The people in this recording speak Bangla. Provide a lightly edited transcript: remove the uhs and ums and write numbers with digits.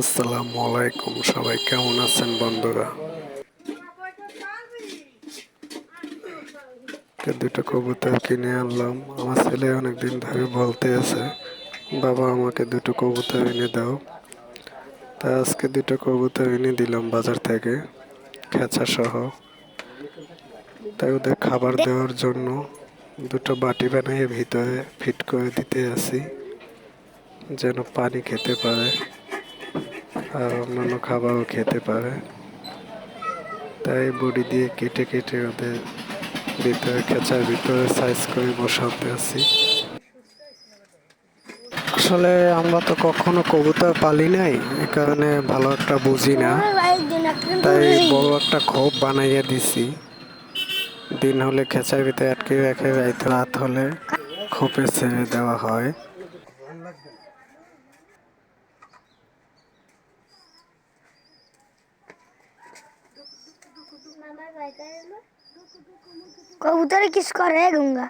আসসালামু আলাইকুম, সবাই কেমন আছেন বন্ধুরা? দুটো কবুতর কিনে আনলাম। আমার ছেলে অনেকদিন ধরে বলতে আছে, বাবা আমাকে দুটো কবুতর এনে দাও। তা আজকে দুটো কবুতর এনে দিলাম বাজার থেকে, খেঁচা সহ। তাই ওদের খাবার দেওয়ার জন্য দুটো বাটি বানিয়ে ভিতরে ফিট করে দিতে আসি, যেন পানি খেতে পারে আর অন্যান্য খাবারও খেতে পারে। তাই বড়ি দিয়ে কেটে কেটে ওদের ভিতরে খেঁচার ভিতরে সাইজ করে বসাতে আছি। আসলে আমরা তো কখনো কবুতর পালি নাই, এ কারণে ভালো একটা বুঝি না। তাই বড় একটা খোপ বানাইয়া দিছি। দিন হলে খেঁচার ভিতরে আটকে রেখে রাত হলে খোপে ছেড়ে দেওয়া হয়। कबूतर किस कर रहे गंगा